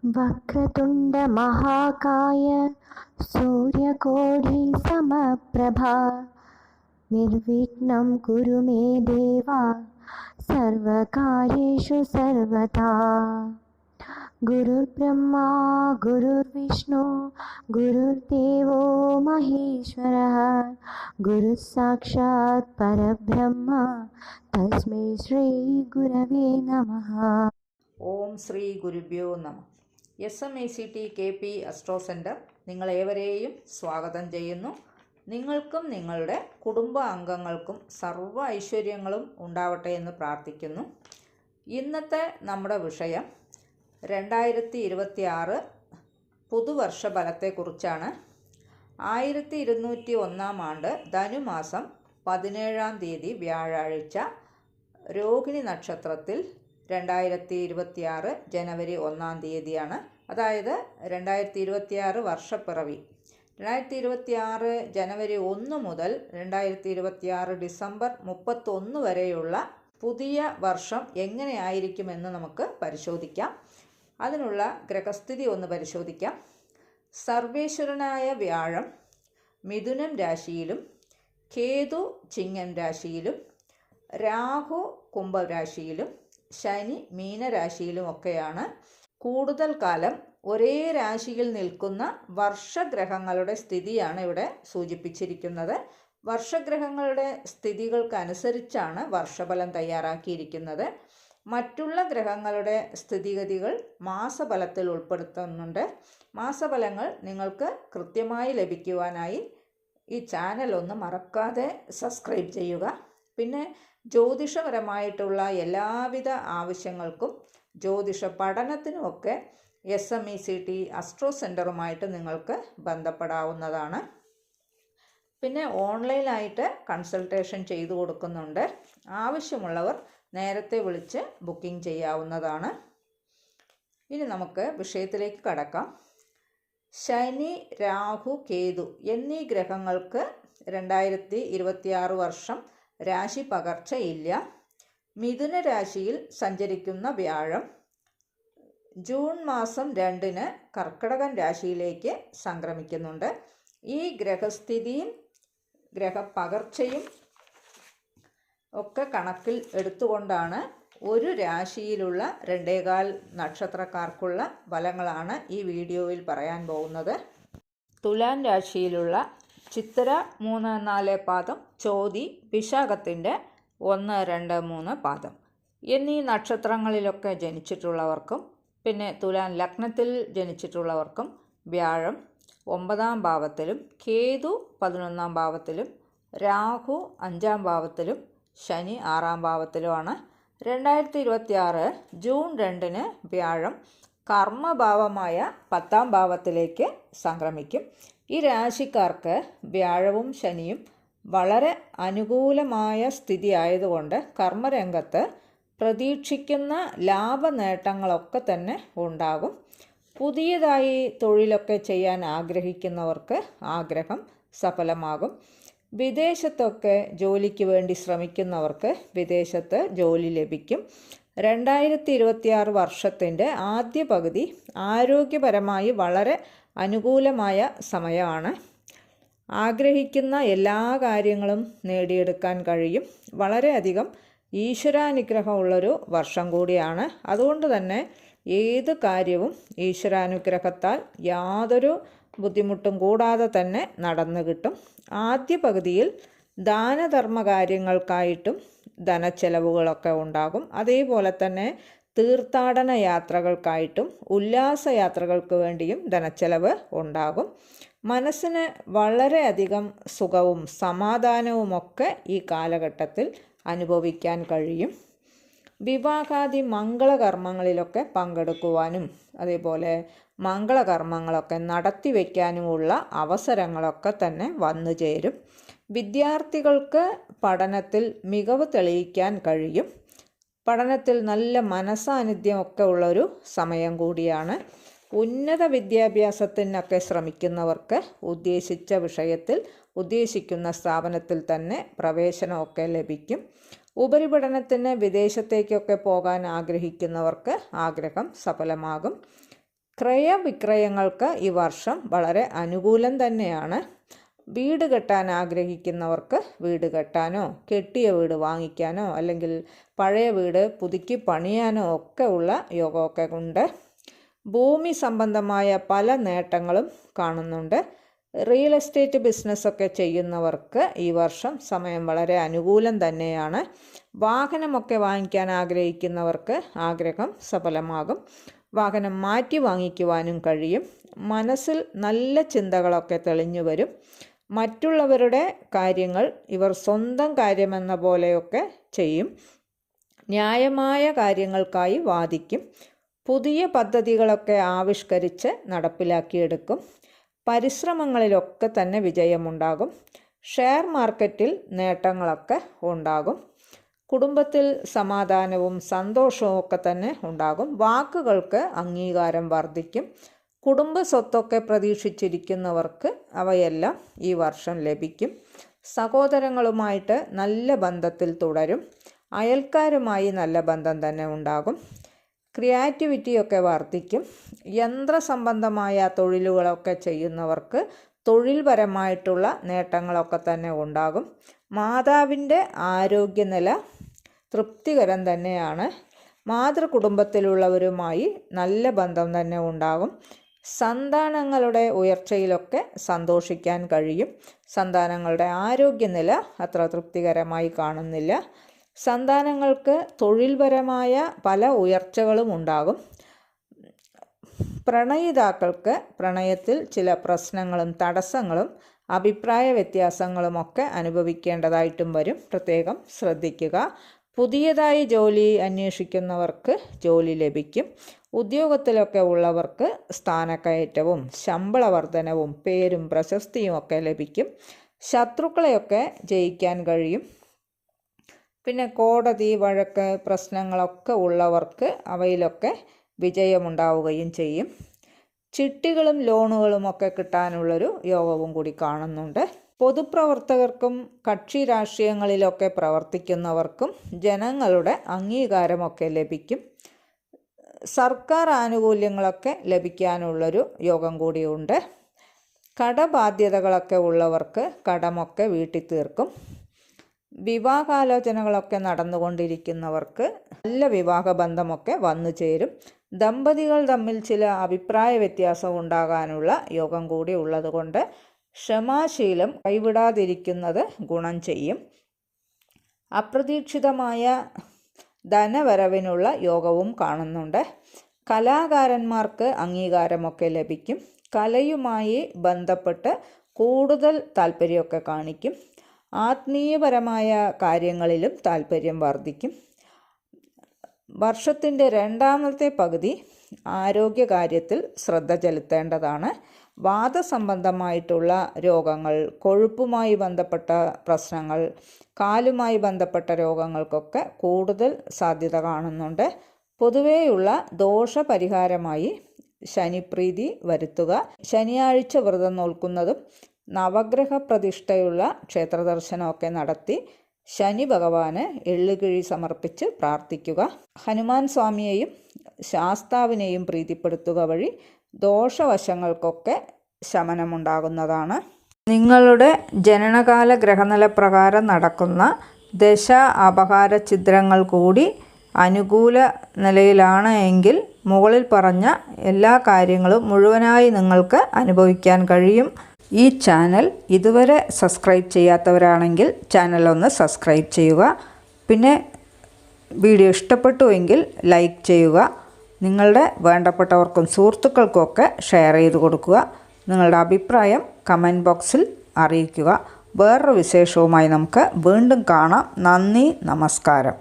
वक्रतुंड महाकाय सूर्यकोटि समप्रभा निर्विघ्नं कुरु मे देवा सर्वकार्येषु सर्वदा। गुरुर्ब्रह्मा गुरुर्विष्णु गुरुर्देवो महेश्वरः गुरुः साक्षात् परब्रह्म तस्मै श्री गुरवे नमः। ഓം ശ്രീ ഗുരുഭ്യോ നമ. SMACT KP അസ്ട്രോ സെൻറ്റർ നിങ്ങളേവരെയും സ്വാഗതം ചെയ്യുന്നു. നിങ്ങൾക്കും നിങ്ങളുടെ കുടുംബ അംഗങ്ങൾക്കും സർവ്വ ഐശ്വര്യങ്ങളും ഉണ്ടാവട്ടെ എന്ന് പ്രാർത്ഥിക്കുന്നു. ഇന്നത്തെ നമ്മുടെ വിഷയം 2026 പുതുവർഷ ഫലത്തെക്കുറിച്ചാണ്. 1201 ആണ്ട് ധനുമാസം 17-ാം തീയതി വ്യാഴാഴ്ച രോഹിണി നക്ഷത്രത്തിൽ 2026 ജനുവരി 1-ാം തീയതിയാണ്. അതായത് 2026 വർഷപ്പിറവി. 2026 ജനുവരി 1 മുതൽ 2026 ഡിസംബർ 31 വരെയുള്ള പുതിയ വർഷം എങ്ങനെയായിരിക്കുമെന്ന് നമുക്ക് പരിശോധിക്കാം. അതിനുള്ള ഗ്രഹസ്ഥിതി ഒന്ന് പരിശോധിക്കാം. സർവേശ്വരനായ വ്യാഴം മിഥുനം രാശിയിലും കേതു ചിങ്ങം രാശിയിലും രാഹു കുംഭരാശിയിലും ശനി മീനരാശിയിലുമൊക്കെയാണ് കൂടുതൽ കാലം ഒരേ രാശിയിൽ നിൽക്കുന്ന വർഷഗ്രഹങ്ങളുടെ സ്ഥിതിയാണ് ഇവിടെ സൂചിപ്പിച്ചിരിക്കുന്നത്. വർഷഗ്രഹങ്ങളുടെ സ്ഥിതികൾക്കനുസരിച്ചാണ് വർഷഫലം തയ്യാറാക്കിയിരിക്കുന്നത്. മറ്റുള്ള ഗ്രഹങ്ങളുടെ സ്ഥിതിഗതികൾ മാസഫലത്തിൽ ഉൾപ്പെടുത്തുന്നുണ്ട്. മാസഫലങ്ങൾ നിങ്ങൾക്ക് കൃത്യമായി ലഭിക്കുവാനായി ഈ ചാനൽ ഒന്ന് മറക്കാതെ സബ്സ്ക്രൈബ് ചെയ്യുക. പിന്നെ ജ്യോതിഷപരമായിട്ടുള്ള എല്ലാവിധ ആവശ്യങ്ങൾക്കും ജ്യോതിഷ പഠനത്തിനുമൊക്കെ SMACT അസ്ട്രോ സെൻറ്ററുമായിട്ട് നിങ്ങൾക്ക് ബന്ധപ്പെടാവുന്നതാണ്. പിന്നെ ഓൺലൈനായിട്ട് കൺസൾട്ടേഷൻ ചെയ്തു കൊടുക്കുന്നുണ്ട്. ആവശ്യമുള്ളവർ നേരത്തെ വിളിച്ച് ബുക്കിംഗ് ചെയ്യാവുന്നതാണ്. ഇനി നമുക്ക് വിഷയത്തിലേക്ക് കടക്കാം. ശനി രാഹു കേതു എന്നീ ഗ്രഹങ്ങൾക്ക് 2026 വർഷം രാശി പകർച്ചയില്ല. മിഥുന രാശിയിൽ സഞ്ചരിക്കുന്ന വ്യാഴം ജൂൺ മാസം 2-ന് കർക്കിടകൻ രാശിയിലേക്ക് സംക്രമിക്കുന്നുണ്ട്. ഈ ഗ്രഹസ്ഥിതിയും ഗ്രഹപകർച്ചയും ഒക്കെ കണക്കിൽ എടുത്തുകൊണ്ടാണ് ഒരു രാശിയിലുള്ള 2.25 നക്ഷത്രക്കാർക്കുള്ള ഫലങ്ങളാണ് ഈ വീഡിയോയിൽ പറയാൻ പോകുന്നത്. തുലാം രാശിയിലുള്ള ചിത്തിര 3-4 പാദം, ചോതി വിശാഖത്തിൻ്റെ 1-2-3 പാദം എന്നീ നക്ഷത്രങ്ങളിലൊക്കെ ജനിച്ചിട്ടുള്ളവർക്കും പിന്നെ തുലാം ലഗ്നത്തിൽ ജനിച്ചിട്ടുള്ളവർക്കും വ്യാഴം 9-ാം ഭാവത്തിലും കേതു 11-ാം ഭാവത്തിലും രാഹു 5-ാം ഭാവത്തിലും ശനി 6-ാം ഭാവത്തിലുമാണ്. 2026 ജൂൺ 2-ന് വ്യാഴം കർമ്മഭാവമായ 10-ാം ഭാവത്തിലേക്ക് സംക്രമിക്കും. ഈ രാശിക്കാർക്ക് വ്യാഴവും ശനിയും വളരെ അനുകൂലമായ സ്ഥിതി ആയതുകൊണ്ട് കർമ്മരംഗത്ത് പ്രതീക്ഷിക്കുന്ന ലാഭനേട്ടങ്ങളൊക്കെ തന്നെ ഉണ്ടാകും. പുതിയതായി തൊഴിലൊക്കെ ചെയ്യാൻ ആഗ്രഹിക്കുന്നവർക്ക് ആഗ്രഹം സഫലമാകും. വിദേശത്തൊക്കെ ജോലിക്ക് വേണ്ടി ശ്രമിക്കുന്നവർക്ക് വിദേശത്ത് ജോലി ലഭിക്കും. 2026 വർഷത്തിൻ്റെ ആദ്യ പകുതി ആരോഗ്യപരമായി വളരെ അനുകൂലമായ സമയമാണ്. ആഗ്രഹിക്കുന്ന എല്ലാ കാര്യങ്ങളും നേടിയെടുക്കാൻ കഴിയും. വളരെയധികം ഈശ്വരാനുഗ്രഹമുള്ളൊരു വർഷം കൂടിയാണ്. അതുകൊണ്ട് തന്നെ ഏത് കാര്യവും ഈശ്വരാനുഗ്രഹത്താൽ യാതൊരു ബുദ്ധിമുട്ടും കൂടാതെ തന്നെ നടന്നു കിട്ടും. ആദ്യ പകുതിയിൽ ദാനധർമ്മ കാര്യങ്ങൾക്കായിട്ടും ധനച്ചെലവുകളൊക്കെ ഉണ്ടാകും. അതേപോലെ തന്നെ തീർത്ഥാടന യാത്രകൾക്കായിട്ടും ഉല്ലാസയാത്രകൾക്ക് വേണ്ടിയും ധനച്ചെലവ് ഉണ്ടാകും. മനസ്സിന് വളരെയധികം സുഖവും സമാധാനവുമൊക്കെ ഈ കാലഘട്ടത്തിൽ അനുഭവിക്കാൻ കഴിയും. വിവാഹാദി മംഗളകർമ്മങ്ങളിലൊക്കെ പങ്കെടുക്കുവാനും അതേപോലെ മംഗളകർമ്മങ്ങളൊക്കെ നടത്തി വയ്ക്കാനുമുള്ള അവസരങ്ങളൊക്കെ തന്നെ വന്നു ചേരും. വിദ്യാർത്ഥികൾക്ക് പഠനത്തിൽ മികവ് തെളിയിക്കാൻ കഴിയും. പഠനത്തിൽ നല്ല മനസാന്നിധ്യമൊക്കെ ഉള്ളൊരു സമയം കൂടിയാണ്. ഉന്നത വിദ്യാഭ്യാസത്തിനൊക്കെ ശ്രമിക്കുന്നവർക്ക് ഉദ്ദേശിച്ച വിഷയത്തിൽ ഉദ്ദേശിക്കുന്ന സ്ഥാപനത്തിൽ തന്നെ പ്രവേശനമൊക്കെ ലഭിക്കും. ഉപരിപഠനത്തിന് വിദേശത്തേക്കൊക്കെ പോകാൻ ആഗ്രഹിക്കുന്നവർക്ക് ആഗ്രഹം സഫലമാകും. ക്രയവിക്രയങ്ങൾക്ക് ഈ വർഷം വളരെ അനുകൂലം തന്നെയാണ്. വീട് കെട്ടാൻ ആഗ്രഹിക്കുന്നവർക്ക് വീട് കെട്ടാനോ കെട്ടിയ വീട് വാങ്ങിക്കാനോ അല്ലെങ്കിൽ പഴയ വീട് പുതുക്കി പണിയാനോ ഒക്കെ ഉള്ള യോഗമൊക്കെ ഉണ്ട്. ഭൂമി സംബന്ധമായ പല നേട്ടങ്ങളും കാണുന്നുണ്ട്. റിയൽ എസ്റ്റേറ്റ് ബിസിനസ്സൊക്കെ ചെയ്യുന്നവർക്ക് ഈ വർഷം സമയം വളരെ അനുകൂലം തന്നെയാണ്. വാഹനമൊക്കെ വാങ്ങിക്കാൻ ആഗ്രഹിക്കുന്നവർക്ക് ആഗ്രഹം സഫലമാകും. വാഹനം മാറ്റി വാങ്ങിക്കുവാനും കഴിയും. മനസ്സിൽ നല്ല ചിന്തകളൊക്കെ തെളിഞ്ഞു വരും. മറ്റുള്ളവരുടെ കാര്യങ്ങൾ ഇവർ സ്വന്തം കാര്യമെന്ന പോലെയൊക്കെ ചെയ്യും. ന്യായമായ കാര്യങ്ങൾക്കായി വാദിക്കും. പുതിയ പദ്ധതികളൊക്കെ ആവിഷ്കരിച്ച് നടപ്പിലാക്കിയെടുക്കും. പരിശ്രമങ്ങളിലൊക്കെ തന്നെ വിജയമുണ്ടാകും. ഷെയർ മാർക്കറ്റിൽ നേട്ടങ്ങളൊക്കെ ഉണ്ടാകും. കുടുംബത്തിൽ സമാധാനവും സന്തോഷവും ഒക്കെ തന്നെ ഉണ്ടാകും. വാക്കുകൾക്ക് അംഗീകാരം വർദ്ധിക്കും. കുടുംബ സ്വത്തൊക്കെ പ്രതീക്ഷിച്ചിരിക്കുന്നവർക്ക് അവയെല്ലാം ഈ വർഷം ലഭിക്കും. സഹോദരങ്ങളുമായിട്ട് നല്ല ബന്ധത്തിൽ തുടരും. അയൽക്കാരുമായി നല്ല ബന്ധം തന്നെ ഉണ്ടാകും. ക്രിയേറ്റിവിറ്റിയൊക്കെ വർദ്ധിക്കും. യന്ത്രസംബന്ധമായ തൊഴിലുകളൊക്കെ ചെയ്യുന്നവർക്ക് തൊഴിൽപരമായിട്ടുള്ള നേട്ടങ്ങളൊക്കെ തന്നെ ഉണ്ടാകും. മാതാവിൻ്റെ ആരോഗ്യനില തൃപ്തികരം തന്നെയാണ്. മാതൃകുടുംബത്തിലുള്ളവരുമായി നല്ല ബന്ധം തന്നെ ഉണ്ടാകും. സന്താനങ്ങളുടെ ഉയർച്ചയിലൊക്കെ സന്തോഷിക്കാൻ കഴിയും. സന്താനങ്ങളുടെ ആരോഗ്യനില അത്ര തൃപ്തികരമായി കാണുന്നില്ല. സന്താനങ്ങൾക്ക് തൊഴിൽപരമായ പല ഉയർച്ചകളും ഉണ്ടാകും. പ്രണയിതാക്കൾക്ക് പ്രണയത്തിൽ ചില പ്രശ്നങ്ങളും തടസ്സങ്ങളും അഭിപ്രായ വ്യത്യാസങ്ങളുമൊക്കെ അനുഭവിക്കേണ്ടതായിട്ടും വരും. പ്രത്യേകം ശ്രദ്ധിക്കുക. പുതിയതായി ജോലി അന്വേഷിക്കുന്നവർക്ക് ജോലി ലഭിക്കും. ഉദ്യോഗത്തിലൊക്കെ ഉള്ളവർക്ക് സ്ഥാനക്കയറ്റവും ശമ്പള വർധനവും പേരും പ്രശസ്തിയും ഒക്കെ ലഭിക്കും. ശത്രുക്കളെയൊക്കെ ജയിക്കാൻ കഴിയും. പിന്നെ കോടതി വഴക്ക് പ്രശ്നങ്ങളൊക്കെ ഉള്ളവർക്ക് അവയിലൊക്കെ വിജയമുണ്ടാവുകയും ചെയ്യും. ചിട്ടികളും ലോണുകളുമൊക്കെ കിട്ടാനുള്ളൊരു യോഗവും കൂടി കാണുന്നുണ്ട്. പൊതുപ്രവർത്തകർക്കും കക്ഷി രാഷ്ട്രീയങ്ങളിലൊക്കെ പ്രവർത്തിക്കുന്നവർക്കും ജനങ്ങളുടെ അംഗീകാരമൊക്കെ ലഭിക്കും. സർക്കാർ ആനുകൂല്യങ്ങളൊക്കെ ലഭിക്കാനുള്ളൊരു യോഗം കൂടിയുണ്ട്. കടബാധ്യതകളൊക്കെ ഉള്ളവർക്ക് കടമൊക്കെ വീട്ടി തീർക്കും. വിവാഹാലോചനകളൊക്കെ നടന്നുകൊണ്ടിരിക്കുന്നവർക്ക് നല്ല വിവാഹബന്ധമൊക്കെ വന്നു ചേരും. ദമ്പതികൾ തമ്മിൽ ചില അഭിപ്രായ വ്യത്യാസം ഉണ്ടാകാനുള്ള യോഗം കൂടി ഉള്ളതുകൊണ്ട് ക്ഷമാശീലം കൈവിടാതിരിക്കുന്നത് ഗുണം ചെയ്യും. അപ്രതീക്ഷിതമായ ധനവരവിനുള്ള യോഗവും കാണുന്നുണ്ട്. കലാകാരന്മാർക്ക് അംഗീകാരമൊക്കെ ലഭിക്കും. കലയുമായി ബന്ധപ്പെട്ട് കൂടുതൽ താല്പര്യമൊക്കെ കാണിക്കും. ആത്മീയപരമായ കാര്യങ്ങളിലും താല്പര്യം വർദ്ധിക്കും. വർഷത്തിൻ്റെ രണ്ടാമത്തെ പകുതി ആരോഗ്യകാര്യത്തിൽ ശ്രദ്ധ ചെലുത്തേണ്ടതാണ്. വാതസംബന്ധമായിട്ടുള്ള രോഗങ്ങൾ, കൊഴുപ്പുമായി ബന്ധപ്പെട്ട പ്രശ്നങ്ങൾ, കാലുമായി ബന്ധപ്പെട്ട രോഗങ്ങൾക്കൊക്കെ കൂടുതൽ സാധ്യത കാണുന്നുണ്ട്. പൊതുവേയുള്ള ദോഷപരിഹാരമായി ശനിപ്രീതി വരുത്തുക. ശനിയാഴ്ച വ്രതം നോൽക്കുന്നതും നവഗ്രഹ പ്രതിഷ്ഠയുള്ള ക്ഷേത്രദർശനമൊക്കെ നടത്തി ശനി ഭഗവാന് എള്ളുകിഴി സമർപ്പിച്ച് പ്രാർത്ഥിക്കുക. ഹനുമാൻ സ്വാമിയെയും ശാസ്താവിനെയും പ്രീതിപ്പെടുത്തുക വഴി ദോഷവശങ്ങൾക്കൊക്കെ ശമനമുണ്ടാകുന്നതാണ്. നിങ്ങളുടെ ജനനകാല ഗ്രഹനില പ്രകാരം നടക്കുന്ന ദശ അപഹാര ഛിദ്രങ്ങൾ കൂടി അനുകൂല നിലയിലാണ് എങ്കിൽ മുകളിൽ പറഞ്ഞ എല്ലാ കാര്യങ്ങളും മുഴുവനായി നിങ്ങൾക്ക് അനുഭവിക്കാൻ കഴിയും. ഈ ചാനൽ ഇതുവരെ സബ്സ്ക്രൈബ് ചെയ്യാത്തവരാണെങ്കിൽ ചാനലൊന്ന് സബ്സ്ക്രൈബ് ചെയ്യുക. പിന്നെ വീഡിയോ ഇഷ്ടപ്പെട്ടുവെങ്കിൽ ലൈക്ക് ചെയ്യുക. നിങ്ങളുടെ വേണ്ടപ്പെട്ടവർക്കും സുഹൃത്തുക്കൾക്കുമൊക്കെ ഷെയർ ചെയ്ത് കൊടുക്കുക. നിങ്ങളുടെ അഭിപ്രായം കമൻറ്റ് ബോക്സിൽ അറിയിക്കുക. വേറൊരു വിശേഷവുമായി നമുക്ക് വീണ്ടും കാണാം. നന്ദി, നമസ്കാരം.